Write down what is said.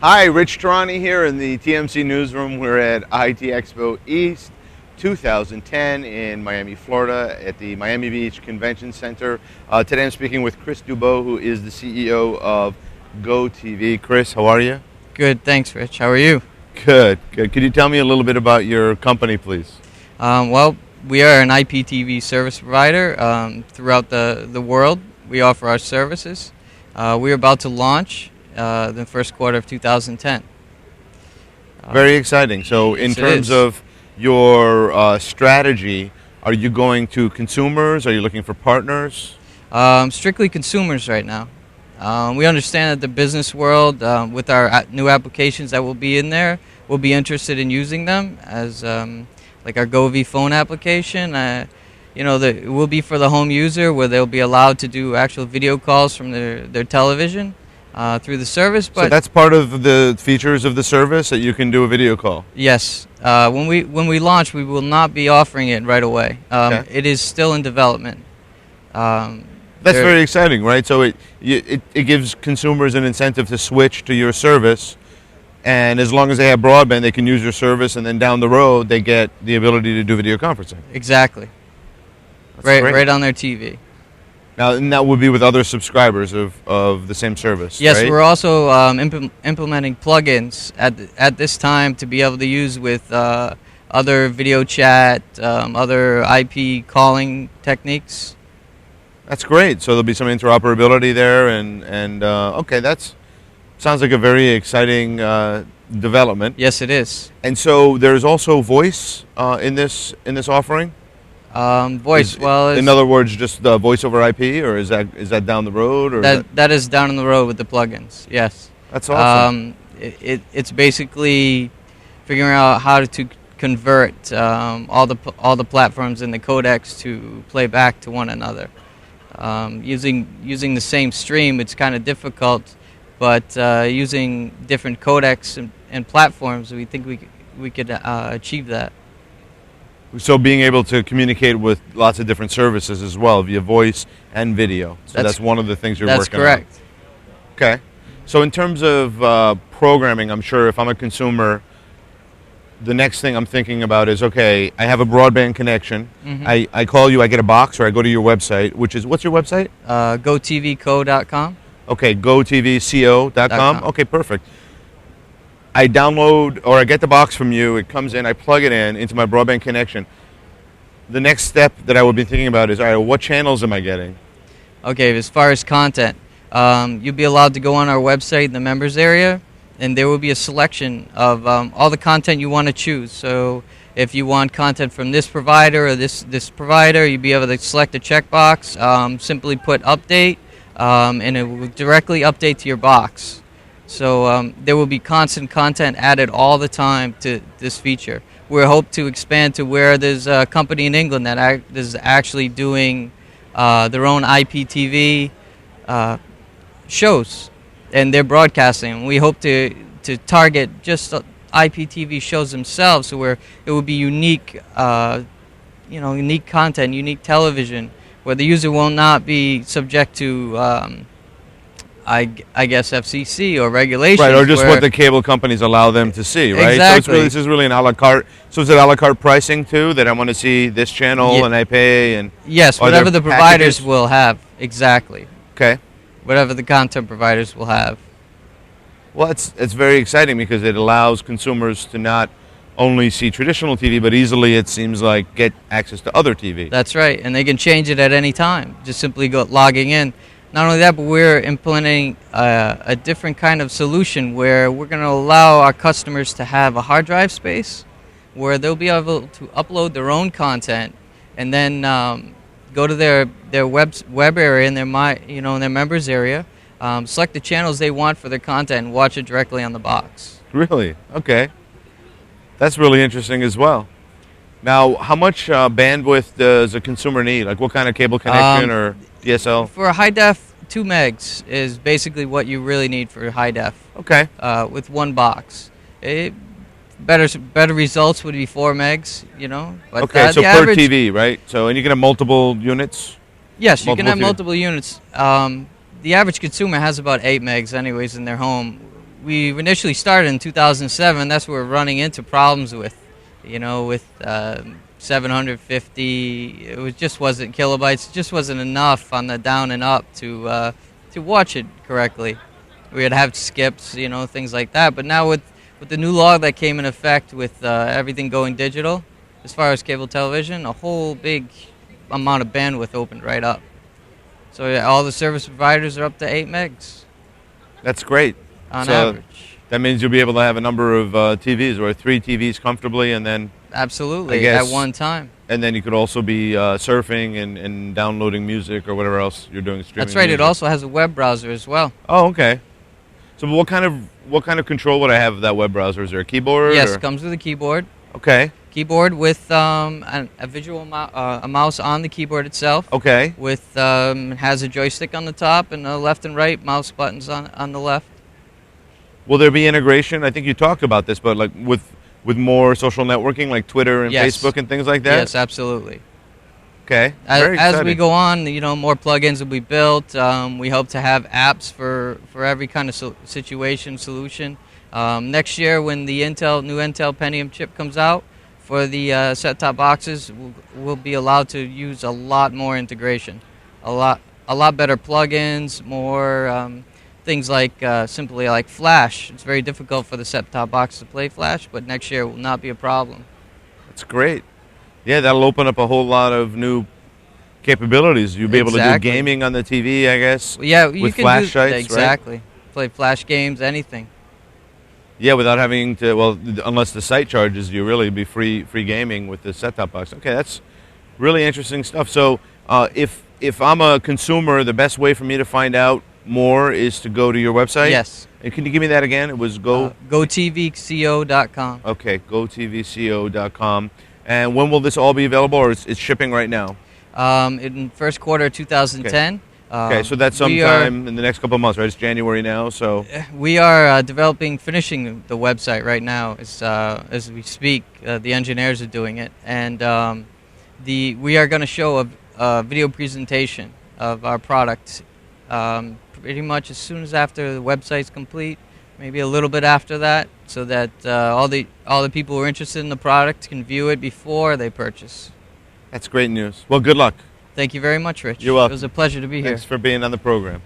Hi, Rich Tarani here in the TMC newsroom. We're at IT Expo East 2010 in Miami, Florida at the Miami Beach Convention Center. Today I'm speaking with Chris Dubow, who is the CEO of GoTV. Chris, how are you? Good, thanks, Rich. How are you? Good, good. Could you tell me a little bit about your company, please? Well, we are an IPTV service provider throughout the world. We offer our services. We're about to launch the first quarter of 2010. Very exciting. So in Yes, it terms is. of your strategy, are you going to consumers? Are you looking for partners? Strictly consumers right now. We understand that the business world, with our new applications that will be in there, will be interested in using them as like our GoV phone application. It will be for the home user where they'll be allowed to do actual video calls from their television through the service. So But that's part of the features of the service, that you can do a video call. yes, when we launch, we will not be offering it right away. Okay. It is still in development. That's there- very exciting, right? So it gives consumers an incentive to switch to your service, and as long as they have broadband, they can use your service, and then down the road, they get the ability to do video conferencing. Exactly. That's Right, great. right on their TV. Now, and that would be with other subscribers of the same service, Yes, right? we're also implementing plugins at this time to be able to use with other video chat, other IP calling techniques. That's great. So there'll be some interoperability there, and okay, that's sounds like a very exciting development. Yes, it is. And so there's also voice in this offering. Voice. In other words, just the voice over IP, or is that down the road, or is that is down the road with the plugins. Yes. that's awesome. It's basically figuring out how to convert all the platforms in the codecs to play back to one another. Using the same stream, it's kind of difficult, but using different codecs and platforms, we think we could achieve that. So being able to communicate with lots of different services as well via voice and video. So that's one of the things you're That's working correct. on. Okay. So in terms of programming, I'm sure if I'm a consumer, the next thing I'm thinking about is, okay, I have a broadband connection. Mhm. I call you, I get a box, or I go to your website, which is, what's your website? GoTVco.com. Okay, gotvco.com. .com. Okay, perfect. I download, or I get the box from you, it comes in, I plug it in into my broadband connection. The next step that I would be thinking about is, all right, what channels am I getting? Okay, as far as content, you'll be allowed to go on our website in the members area, and there will be a selection of all the content you want to choose. So if you want content from this provider or this provider, you'll be able to select a checkbox, simply put update, and it will directly update to your box. So there will be constant content added all the time to this feature. We hope to expand to where there's a company in England that is actually doing their own IPTV shows, and they're broadcasting. We hope to target just IPTV shows themselves, so where it will be unique, unique content, unique television, where the user will not be subject to, I guess, FCC or regulations. Right, or just what the cable companies allow them to see, right? Exactly. So this is really an a la carte. So is it a la carte pricing too, that I want to see this channel Yeah. and I pay? And Yes, are whatever there the providers packages? will have. Exactly. Okay. Whatever the content providers will have. Well, it's very exciting because it allows consumers to not only see traditional TV, but easily, it seems like, get access to other TV. That's right, and they can change it at any time. Just simply logging in. Not only that, but we're implementing a different kind of solution where we're going to allow our customers to have a hard drive space where they'll be able to upload their own content and then go to their web area in in their members area, select the channels they want for their content, and watch it directly on the box. Really? Okay. That's really interesting as well. Now, how much bandwidth does a consumer need? Like, what kind of cable connection or DSL? For a high def, 2 megs is basically what you really need for high def. Okay. With one box. Better results would be 4 megs, But, Okay, so the per average, TV, right? So, and you can have multiple units? Yes, you can have TV. multiple units. The average consumer has about 8 megs anyways in their home we initially started in 2007. That's what we're running into problems with, with 750. Just wasn't kilobytes. It just wasn't enough on the down and up to watch it correctly. We'd have skips, things like that. But now with the new law that came in effect with everything going digital, as far as cable television, a whole big amount of bandwidth opened right up. So yeah, all the service providers are up to 8 megs That's great. on So average. that means you'll be able to have a number of TVs, or 3 TVs comfortably, and then Absolutely, I guess- at one time. you could also be surfing and downloading music or whatever else you're doing. Streaming. That's right. Music. It also has a web browser as well. Oh, okay. So what kind of control would I have of that web browser? Is there a keyboard? Yes, or- it comes with a keyboard. Okay. Keyboard with a visual a mouse on the keyboard itself. Okay. With has a joystick on the top and left and right mouse buttons on the left. Will there be integration? I think you talked about this, but like with more social networking, like Twitter and Yes. Facebook and things like that. Yes, absolutely. Okay. As Very we exciting. go on, more plugins will be built. We hope to have apps for every kind of situation solution. Next year, when the new Intel Pentium chip comes out for the set-top boxes, we'll be allowed to use a lot more integration, a lot better plugins, more things like simply like Flash. It's very difficult for the set-top box to play Flash, but next year will not be a problem. That's great. Yeah, that'll open up a whole lot of new capabilities. You'll be able to do Exactly. gaming on the TV, I guess. Yeah, you With can Flash do sites, right? exactly. Play Flash games, anything. Yeah, without having to. Well, unless the site charges you, really be free gaming with the set-top box. Okay, that's really interesting stuff. So, if I'm a consumer, the best way for me to find out more is to go to your website. Yes. And can you give me that again? It was GoTVCO.com. Okay, gotvco.com. And when will this all be available, or it's shipping right now? In first quarter of 2010. Okay, so that's sometime in the next couple of months, right? It's January now, so We are finishing the website right now as we speak. The engineers are doing it, and we are going to show a video presentation of our product pretty much as soon as after the website's complete, maybe a little bit after that, so that all the people who are interested in the product can view it before they purchase. that's great news. Well, good luck. Thank you very much, Rich. You're welcome. It was a pleasure to be here. Thanks for being on the program.